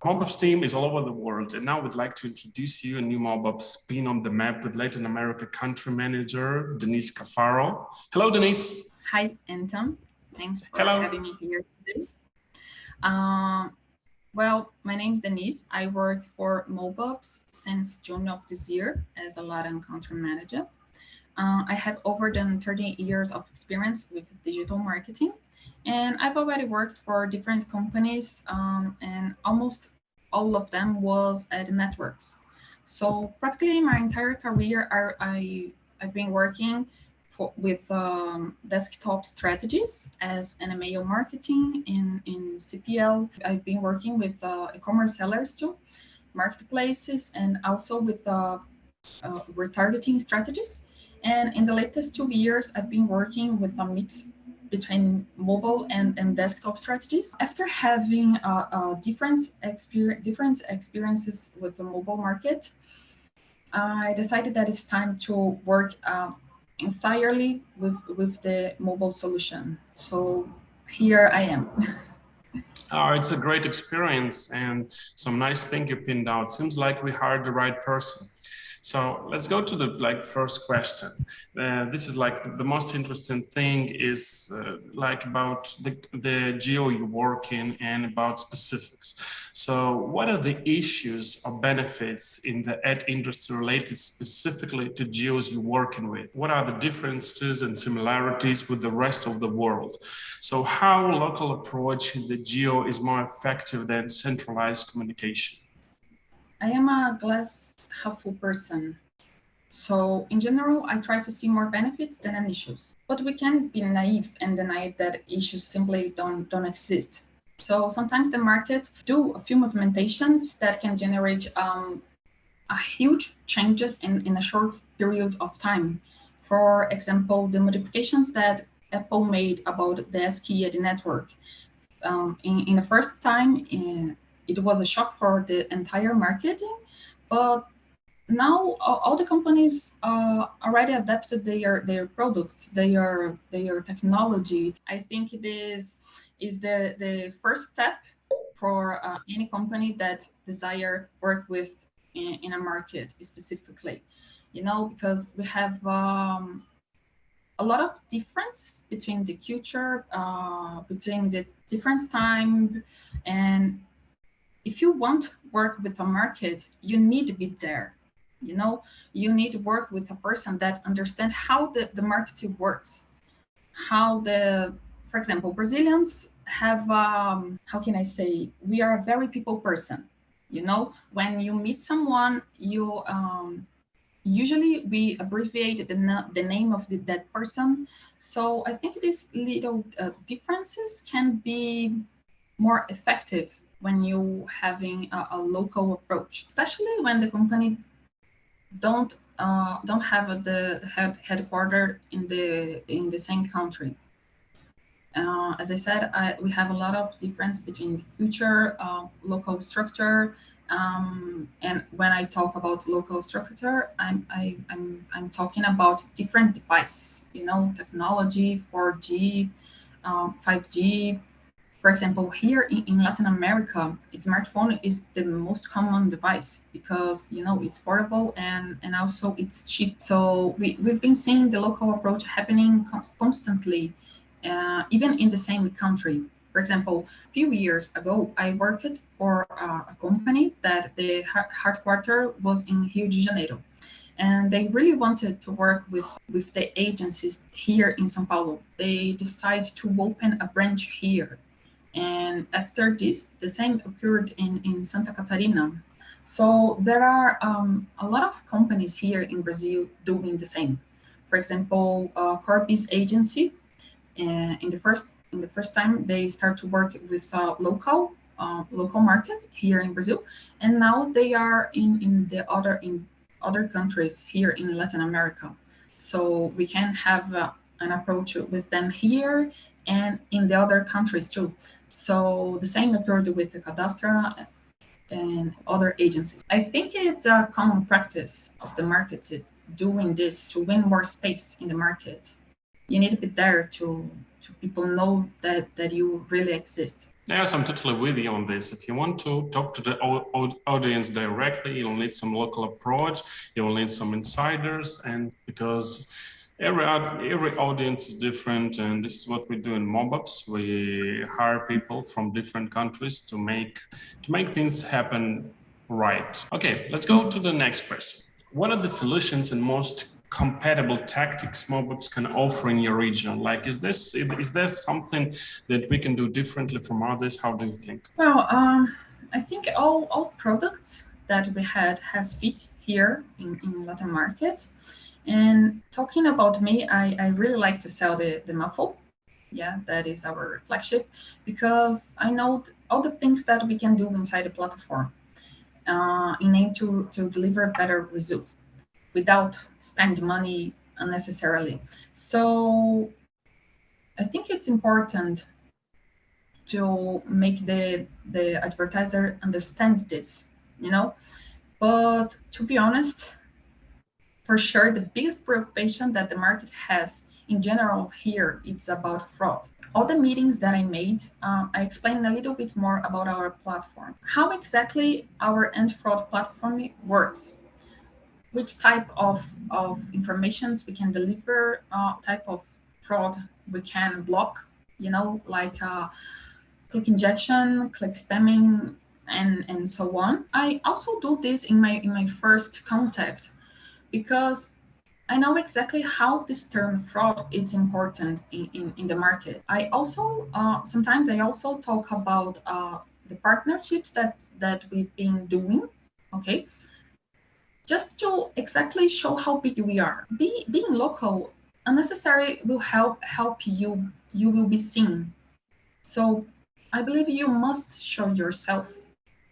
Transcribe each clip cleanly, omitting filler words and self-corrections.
Mobupps team is all over the world, and now we'd like to introduce you a new Mobupps being on the map with Latin America country manager, Denise Cafaro. Hello, Denise. Hi, Anton. Thanks for Hello. having me here today. Well, my name is Denise. I work for Mobupps since June of this year as a Latin country manager. I have over than 30 years of experience with digital marketing, and I've already worked for different companies, and almost all of them was at networks. So practically my entire career, I've been working with desktop strategies as an email marketing in CPL. I've been working with e-commerce sellers too, marketplaces, and also with retargeting strategies. And in the latest 2 years, I've been working with a mix between mobile and desktop strategies. After having different experiences with the mobile market, I decided that it's time to work entirely with the mobile solution. So here I am. It's a great experience and some nice thing you pinned out. Seems like we hired the right person. So let's go to the first question. This is the most interesting thing is about the geo you work in and about specifics. So what are the issues or benefits in the ad industry related specifically to geos you're working with? What are the differences and similarities with the rest of the world? So how local approach in the geo is more effective than centralized communication? I am a glass half full person. So in general, I try to see more benefits than issues. But we can't be naive and deny that issues simply don't exist. So sometimes the market do a few movementations that can generate a huge changes in a short period of time. For example, the modifications that Apple made about the SKI at the network. In the first time, it was a shock for the entire marketing, but now all the companies already adapted their products, their technology. I think this is the first step for any company that desire work with in a market specifically, because we have a lot of differences between the culture, between the different time, and if you want to work with a market, you need to be there. You need to work with a person that understands how the market works. For example, Brazilians have, how can I say, we are a very people person. When you meet someone, you usually we abbreviate the name of that person. So I think these little differences can be more effective when you having a local approach, especially when the company don't have the headquarters in the same country. As I said, we have a lot of difference between the culture, local structure, and when I talk about local structure, I'm talking about different devices, technology, 4G, 5G. For example, here in Latin America, smartphone is the most common device because it's portable and also it's cheap. So we've been seeing the local approach happening constantly, even in the same country. For example, a few years ago, I worked for a company that the headquarters was in Rio de Janeiro, and they really wanted to work with the agencies here in São Paulo. They decided to open a branch here. And after this, the same occurred in Santa Catarina. So there are a lot of companies here in Brazil doing the same. For example, Corby's agency, in the first time they start to work with local market here in Brazil, and now they are in other countries here in Latin America. So we can have an approach with them here and in the other countries too. So the same occurred with the Cadastra and other agencies. I think it's a common practice of the market doing this to win more space in the market. You need to be there to people know that you really exist. Yes, I'm totally with you on this. If you want to talk to the audience directly, you'll need some local approach, you'll need some insiders, and because every audience is different, and this is what we do in Mobupps. We hire people from different countries to make things happen right. Okay, let's go to the next question. What are the solutions and most compatible tactics Mobupps can offer in your region? Like, is there something that we can do differently from others? How do you think? Well, I think all products that we had has fit here in Latin market. And talking about me, I really like to sell the muffle. Yeah, that is our flagship because I know all the things that we can do inside the platform in aim to deliver better results without spending money unnecessarily. So I think it's important to make the advertiser understand this, you know. But to be honest, for sure, the biggest preoccupation that the market has in general here it's about fraud. All the meetings that I made, I explained a little bit more about our platform, how exactly our anti-fraud platform works, which type of informations we can deliver, type of fraud we can block, you know, like click injection, click spamming, and so on. I also do this in my first contact because I know exactly how this term fraud is important in the market. I also sometimes I also talk about the partnerships that we've been doing. Okay, just to exactly show how big we are. Being local unnecessary will help you. You will be seen. So I believe you must show yourself,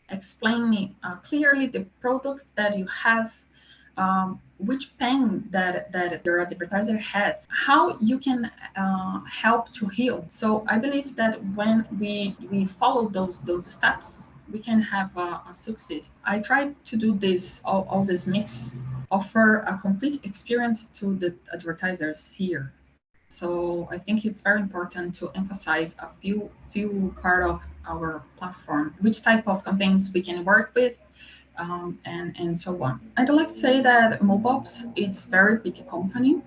explain me clearly the product that you have, which pain that your advertiser has, how you can help to heal. So I believe that when we follow those steps, we can have a succeed. I try to do this all this mix, offer a complete experience to the advertisers here. So I think it's very important to emphasize a few part of our platform, which type of campaigns we can work with, and so on. I'd like to say that Mobupps it's very big company.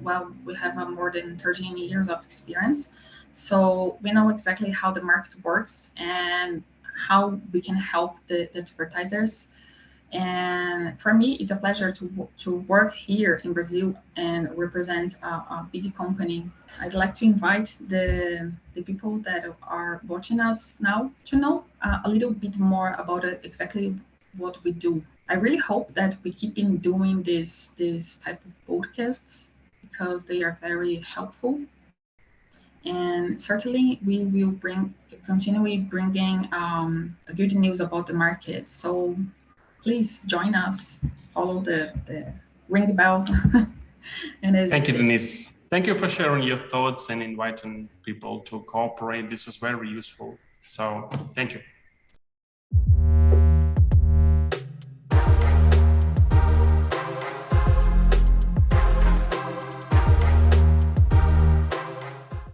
Well, we have more than 13 years of experience, so we know exactly how the market works and how we can help the advertisers. And for me, it's a pleasure to work here in Brazil and represent a big company. I'd like to invite the people that are watching us now to know a little bit more about exactly what we do. I really hope that we keep in doing this type of podcasts because they are very helpful. And certainly we will continue bringing good news about the market. So please join us, follow the ring the bell. And Thank you, it's Denise. Thank you for sharing your thoughts and inviting people to cooperate. This was very useful. So thank you.